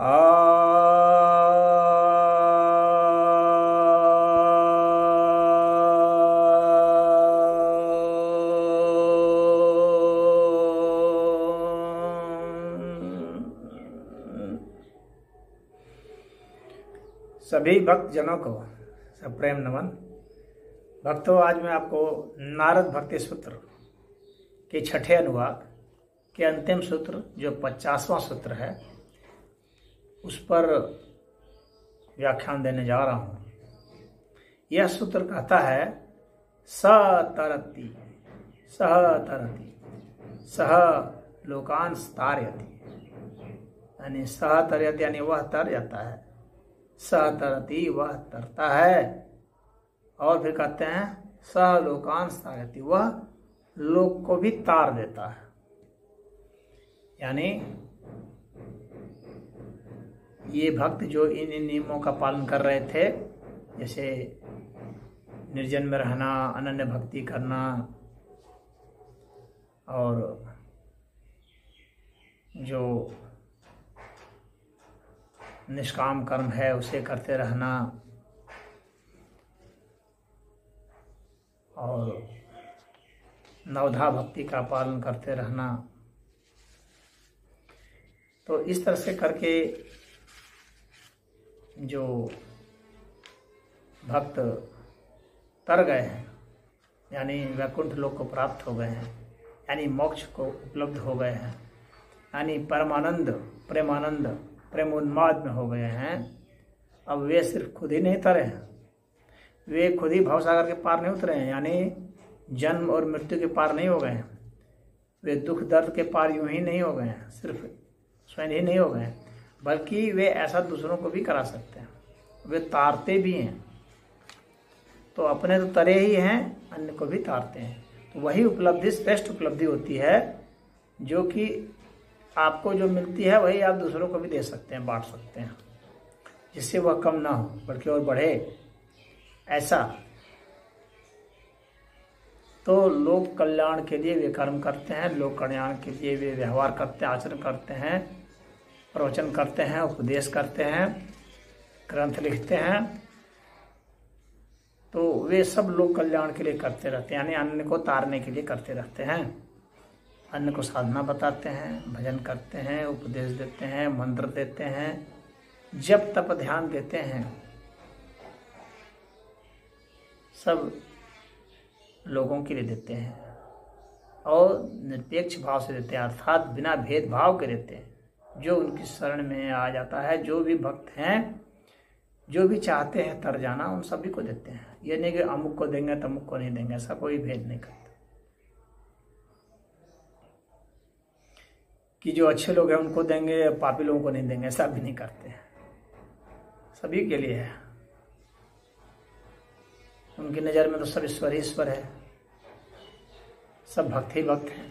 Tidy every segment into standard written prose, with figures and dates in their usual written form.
सभी भक्त जनों को सप्रेम नमन। भक्तों, आज मैं आपको नारद भक्ति सूत्र के छठे अनुवाद के अंतिम सूत्र जो 50वां सूत्र है उस पर व्याख्यान देने जा रहा हूँ। यह सूत्र कहता है सतरति सह लोकान तारयति, यानी सह तरयति यानी वह तर जाता है, सह तरति वह तरता है, और फिर कहते हैं सह लोकान तारयति वह लोक को भी तार देता है। यानी ये भक्त जो इन नियमों का पालन कर रहे थे, जैसे निर्जन में रहना, अनन्य भक्ति करना और जो निष्काम कर्म है उसे करते रहना और नवधा भक्ति का पालन करते रहना, तो इस तरह से करके जो भक्त तर गए हैं, यानी वैकुंठ लोक को प्राप्त हो गए हैं, यानी मोक्ष को उपलब्ध हो गए हैं, यानी परमानंद प्रेमानंद प्रेमोन्माद में हो गए हैं। अब वे सिर्फ खुद ही नहीं तरे हैं, वे खुद ही भवसागर के पार नहीं उतरे हैं, यानी जन्म और मृत्यु के पार नहीं हो गए हैं। वे दुख दर्द के पार यूं ही नहीं हो गए हैं, सिर्फ स्वयं ही नहीं हो गए हैं, बल्कि वे ऐसा दूसरों को भी करा सकते हैं, वे तारते भी हैं। तो अपने तो तरे ही हैं, अन्य को भी तारते हैं। तो वही उपलब्धि श्रेष्ठ उपलब्धि होती है, जो कि आपको जो मिलती है वही आप दूसरों को भी दे सकते हैं, बांट सकते हैं, जिससे वह कम ना हो बल्कि और बढ़े। ऐसा तो लोक कल्याण के लिए वे कर्म करते हैं, लोक कल्याण के लिए वे व्यवहार करते हैं, आचरण करते हैं, प्रवचन करते हैं, उपदेश करते हैं, ग्रंथ लिखते हैं। तो वे सब लोक कल्याण के लिए करते रहते हैं, यानी अन्य को तारने के लिए करते रहते हैं। अन्य को साधना बताते हैं, भजन करते हैं, उपदेश देते हैं, मंत्र देते हैं, जप तप ध्यान देते हैं, सब लोगों के लिए देते हैं और निरपेक्ष भाव से देते हैं, अर्थात बिना भेदभाव के देते हैं। जो उनकी शरण में आ जाता है, जो भी भक्त हैं, जो भी चाहते हैं तर जाना, उन सभी को देते हैं। ये नहीं कि अमुक को देंगे तमुक को नहीं देंगे, ऐसा कोई भेद नहीं करते। कि जो अच्छे लोग हैं उनको देंगे, पापी लोगों को नहीं देंगे, ऐसा भी नहीं करते हैं। सभी के लिए है। उनकी नज़र में तो सब ईश्वर ही ईश्वर है, सब भक्त ही भक्त हैं,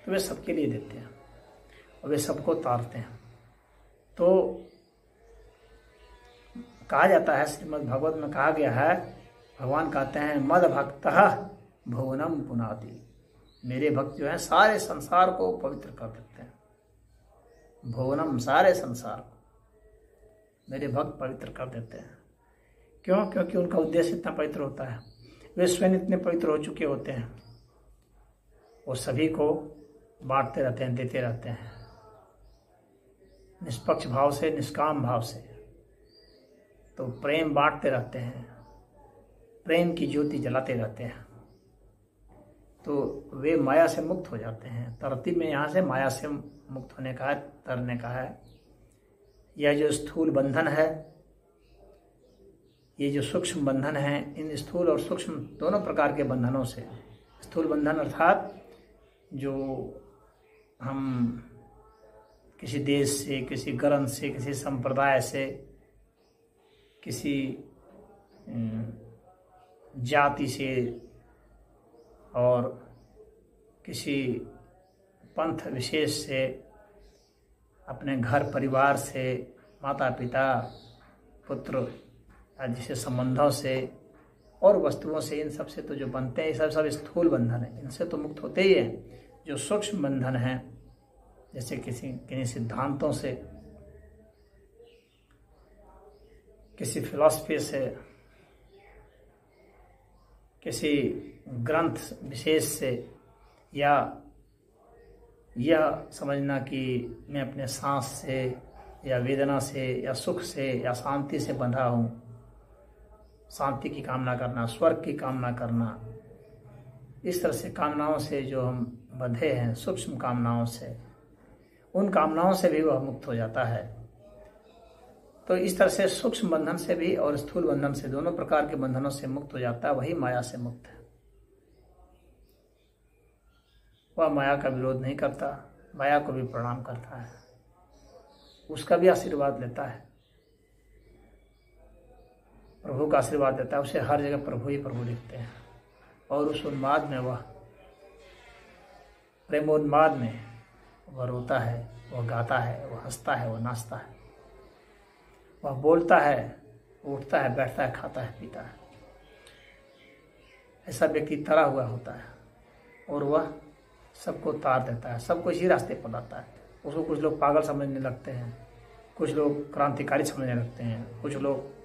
तो वे सबके लिए देते हैं और वे सबको तारते हैं। तो कहा जाता है, श्रीमद् भागवत में कहा गया है, भगवान कहते हैं मद भक्तः भुवनम पुनाति, मेरे भक्त जो हैं सारे संसार को पवित्र कर देते हैं। भुवनम, सारे संसार को मेरे भक्त पवित्र कर देते हैं। क्यों? क्योंकि उनका उद्देश्य इतना पवित्र होता है, वे स्वयं इतने पवित्र हो चुके होते हैं, वो सभी को बांटते रहते हैं, देते रहते हैं, निष्पक्ष भाव से, निष्काम भाव से। तो प्रेम बांटते रहते हैं, प्रेम की ज्योति जलाते रहते हैं, तो वे माया से मुक्त हो जाते हैं। तरतीब में यहाँ से माया से मुक्त होने का है, तरने का है। यह जो स्थूल बंधन है, ये जो सूक्ष्म बंधन है, इन स्थूल और सूक्ष्म दोनों प्रकार के बंधनों से, स्थूल बंधन अर्थात जो हम किसी देश से, किसी ग्रंथ से, किसी संप्रदाय से, किसी जाति से और किसी पंथ विशेष से, अपने घर परिवार से, माता पिता पुत्र आदि से संबंधों से और वस्तुओं से, इन सब से तो जो बनते हैं, ये सब स्थूल बंधन है, इनसे तो मुक्त होते ही हैं। जो सूक्ष्म बंधन है, जैसे किसी सिद्धांतों से, किसी फिलॉसफी से, किसी ग्रंथ विशेष से, या यह समझना कि मैं अपने सांस से या वेदना से या सुख से या शांति से बंधा हूँ, शांति की कामना करना, स्वर्ग की कामना करना, इस तरह से कामनाओं से जो हम बंधे हैं, सूक्ष्म कामनाओं से, उन कामनाओं से भी वह मुक्त हो जाता है। तो इस तरह से सूक्ष्म बंधन से भी और स्थूल बंधन से, दोनों प्रकार के बंधनों से मुक्त हो जाता है, वही माया से मुक्त है। वह माया का विरोध नहीं करता, माया को भी प्रणाम करता है, उसका भी आशीर्वाद लेता है, प्रभु का आशीर्वाद लेता है। उसे हर जगह प्रभु ही प्रभु दिखते हैं। और उस उन्माद में, वह प्रेमोन्माद में, वह रोता है, वह गाता है, वह हंसता है, वह नाचता है, वह बोलता है, उठता है, बैठता है, खाता है, पीता है। ऐसा व्यक्ति तरा हुआ होता है और वह सबको तार देता है, सबको इसी रास्ते पर लाता है। उसको कुछ लोग पागल समझने लगते हैं, कुछ लोग क्रांतिकारी समझने लगते हैं, कुछ लोग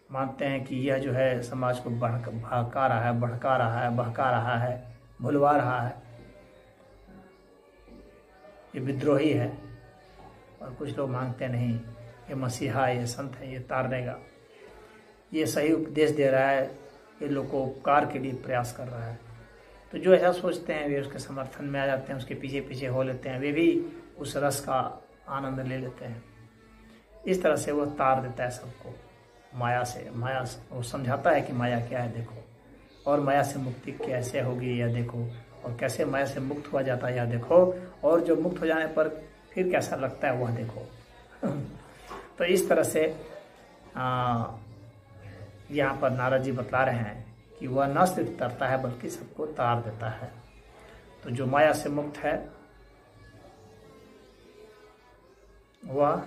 मानते हैं कि यह जो है समाज को भड़का रहा है, भड़का रहा है, बहका रहा है, भुलवा रहा है, ये विद्रोही है। और कुछ लोग मानते नहीं, ये मसीहा है, ये संत है, ये तार देगा, ये सही उपदेश दे रहा है, ये लोग को उपकार के लिए प्रयास कर रहा है। तो जो ऐसा सोचते हैं वे उसके समर्थन में आ जाते हैं, उसके पीछे पीछे हो लेते हैं, वे भी उस रस का आनंद ले लेते हैं। इस तरह से वह तार देता है सबको माया से। माया से वो समझाता है कि माया क्या है देखो, और माया से मुक्ति कैसे होगी यह देखो, और कैसे माया से मुक्त हुआ जाता है यह देखो, और जो मुक्त हो जाने पर फिर कैसा लगता है वह देखो। तो इस तरह से यहाँ पर नारद जी बतला रहे हैं कि वह न सिर्फ तरता है बल्कि सबको तार देता है। तो जो माया से मुक्त है वह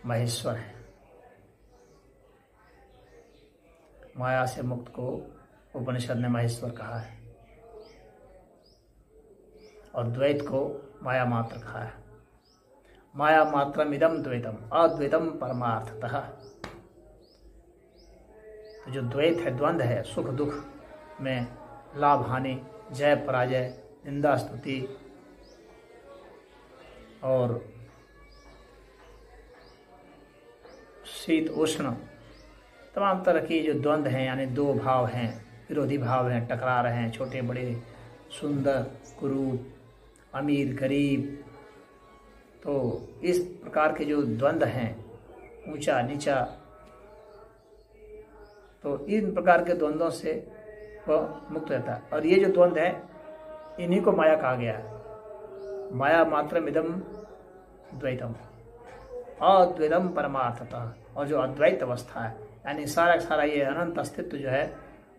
महेश्वर है। माया से मुक्त को उपनिषद ने महेश्वर कहा है, और द्वैत को माया मात्र कहा है। माया मात्रम इदम द्वैतम अद्वैतम परमार्थतः। तो जो द्वैत है, द्वंद्व है, सुख दुख में, लाभ हानि, जय पराजय, निंदा स्तुति और शीत उष्ण, तमाम तरह की जो द्वंद्व हैं, यानी दो भाव हैं, विरोधी भाव हैं, टकरा रहे हैं, छोटे बड़े, सुंदर कुरूप, अमीर गरीब, तो इस प्रकार के जो द्वंद्व हैं, ऊंचा नीचा, तो इन प्रकार के द्वंद्वों से वह मुक्त रहता है। और ये जो द्वंद्व है इन्हीं को माया कहा गया है। माया मात्रम इदम द्वैतम अद्वैतम परमार्थतः। और जो अद्वैत अवस्था है, यानी सारा सारा ये अनंत अस्तित्व जो है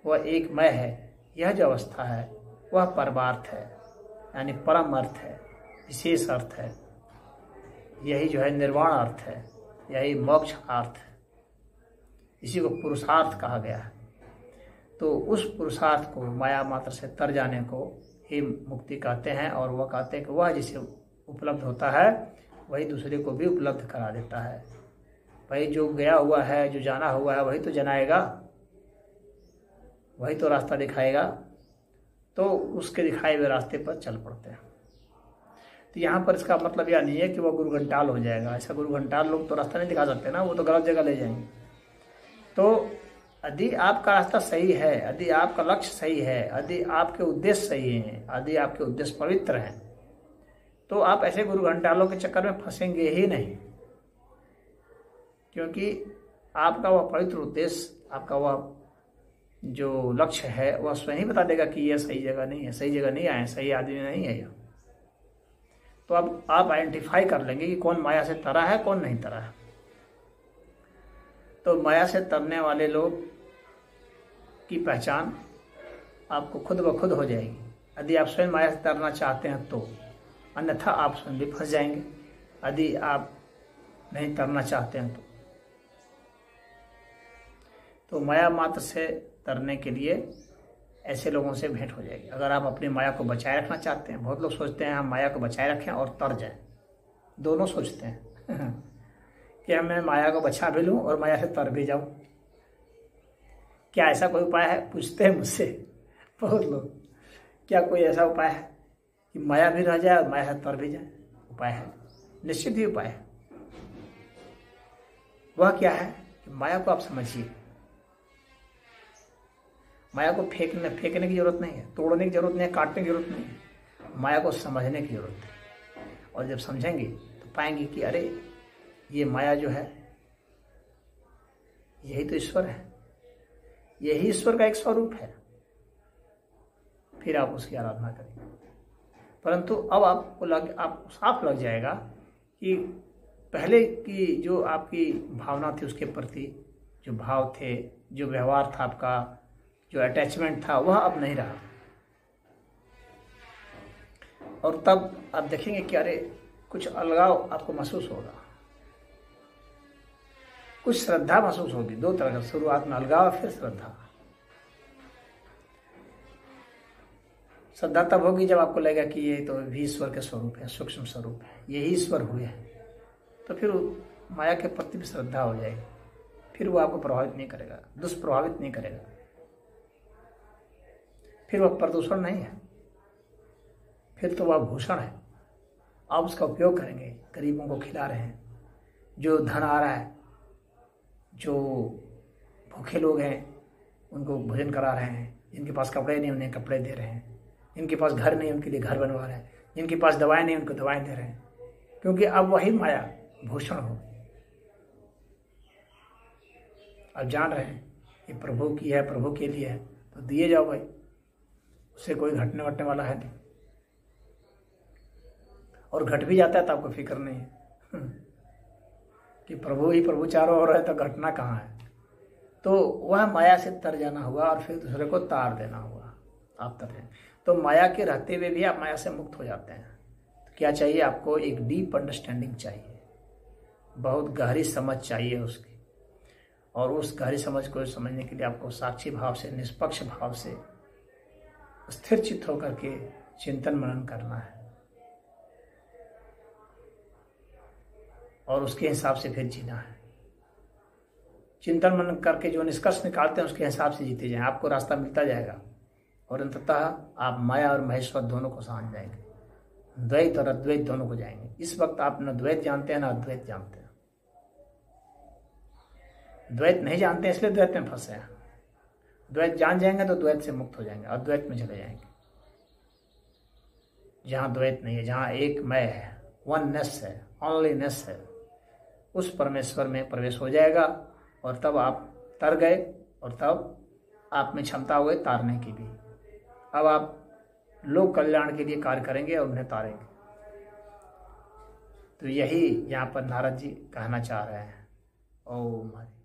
वह एकमय है, यह जो अवस्था है वह परमार्थ है, यानी परम अर्थ है, विशेष अर्थ है। यही जो है निर्वाण अर्थ है, यही मोक्ष अर्थ है, इसी को पुरुषार्थ कहा गया है। तो उस पुरुषार्थ को, माया मात्र से तर जाने को ही मुक्ति कहते हैं। और वह कहते हैं कि वह जिसे उपलब्ध होता है वही दूसरे को भी उपलब्ध करा देता है। भाई जो गया हुआ है, जो जाना हुआ है, वही तो जनाएगा, वही तो रास्ता दिखाएगा, तो उसके दिखाए हुए रास्ते पर चल पड़ते हैं। तो यहाँ पर इसका मतलब यह नहीं है कि वह गुरु घंटाल हो जाएगा। ऐसा गुरु घंटाल लोग तो रास्ता नहीं दिखा सकते ना, वो तो गलत जगह ले जाएंगे। तो यदि आपका रास्ता सही है, यदि आपका लक्ष्य सही है, यदि आपके उद्देश्य सही हैं, यदि आपके उद्देश्य पवित्र हैं, तो आप ऐसे गुरु घंटालों के चक्कर में फंसेंगे ही नहीं। क्योंकि आपका वह पवित्र उद्देश्य, आपका वह जो लक्ष्य है वह स्वयं ही बता देगा कि यह सही जगह नहीं है, सही जगह नहीं आए, सही आदमी नहीं है यह। तो अब आप आइडेंटिफाई कर लेंगे कि कौन माया से तरा है, कौन नहीं तरा है। तो माया से तरने वाले लोग की पहचान आपको खुद ब खुद हो जाएगी, यदि आप स्वयं माया से तरना चाहते हैं तो। अन्यथा आप स्वयं भी फंस जाएंगे यदि आप नहीं तरना चाहते हैं तो माया मात्र से तरने के लिए ऐसे लोगों से भेंट हो जाएगी। अगर आप अपनी माया को बचाए रखना चाहते हैं, बहुत लोग सोचते हैं हम माया को बचाए रखें और तर जाएं, दोनों सोचते हैं कि मैं माया को बचा भी लूँ और माया से तर भी जाऊँ। क्या ऐसा कोई उपाय है? पूछते हैं मुझसे बहुत लोग, क्या कोई ऐसा उपाय है कि माया भी रह जाए और माया से तर भी जाए? उपाय है, निश्चित ही उपाय है। वह क्या है कि माया को आप समझिए। माया को फेंकने की जरूरत नहीं है, तोड़ने की जरूरत नहीं है, काटने की जरूरत नहीं है। माया को समझने की जरूरत है। और जब समझेंगे तो पाएंगे कि अरे ये माया जो है यही तो ईश्वर है, यही ईश्वर का एक स्वरूप है। फिर आप उसकी आराधना करेंगे। परंतु अब आपको साफ लग जाएगा कि पहले की जो आपकी भावना थी, उसके प्रति जो भाव थे, जो व्यवहार था आपका, जो अटैचमेंट था, वह अब नहीं रहा। और तब आप देखेंगे कि अरे कुछ अलगाव आपको महसूस होगा, कुछ श्रद्धा महसूस होगी। दो तरह का, शुरुआत में अलगाव, फिर श्रद्धा। श्रद्धा तब होगी जब आपको लगेगा कि ये तो भी ईश्वर के स्वरूप है, सूक्ष्म स्वरूप है, यही ईश्वर हुए हैं। तो फिर माया के प्रति भी श्रद्धा हो जाएगी। फिर वो आपको प्रभावित नहीं करेगा, दुष्प्रभावित नहीं करेगा। फिर वह प्रदूषण नहीं है, फिर तो वह भूषण है। आप उसका उपयोग करेंगे, गरीबों को खिला रहे हैं, जो धन आ रहा है, जो भूखे लोग हैं उनको भोजन करा रहे हैं, जिनके पास कपड़े नहीं उन्हें कपड़े दे रहे हैं, जिनके पास घर नहीं उनके लिए घर बनवा रहे हैं, जिनके पास दवाएं नहीं उनको दवाएं दे रहे हैं। क्योंकि अब वही माया भूषण हो। अब जान रहे हैं ये प्रभु की है, प्रभु के लिए है, तो दिए जाओ भाई, उससे कोई घटने वटने वाला है नहीं। और घट भी जाता है तो आपको फिक्र नहीं है कि प्रभु ही प्रभु चारों ओर है तो घटना कहाँ है। तो वह माया से तर जाना हुआ और फिर दूसरे को तार देना हुआ। आप तर जाए तो माया के रहते हुए भी आप माया से मुक्त हो जाते हैं। तो क्या चाहिए आपको? एक डीप अंडरस्टैंडिंग चाहिए, बहुत गहरी समझ चाहिए उसकी। और उस गहरी समझ को समझने के लिए आपको साक्षी भाव से, निष्पक्ष भाव से, स्थिर चित्त होकर के चिंतन मनन करना है और उसके हिसाब से फिर जीना है। चिंतन मनन करके जो निष्कर्ष निकालते हैं उसके हिसाब से जीते जाएं, आपको रास्ता मिलता जाएगा और अंततः आप माया और महेश्वर दोनों को समझ जाएंगे, द्वैत और अद्वैत दोनों को जाएंगे। इस वक्त आप न द्वैत जानते हैं न अद्वैत जानते हैं। द्वैत नहीं जानते हैं इसलिए द्वैत में फंसे हैं। द्वैत जान जाएंगे तो द्वैत से मुक्त हो जाएंगे, अद्वैत में चले जाएंगे। जहाँ द्वैत नहीं है, जहाँ एक मैं है, वननेस है, ओनलीनेस है, उस परमेश्वर में प्रवेश हो जाएगा। और तब आप तर गए और तब आप में क्षमता हो गई तारने की भी। अब आप लोक कल्याण के लिए कार्य करेंगे और उन्हें तारेंगे। तो यही यहाँ पर नारद जी कहना चाह रहे हैं। ओम हरि।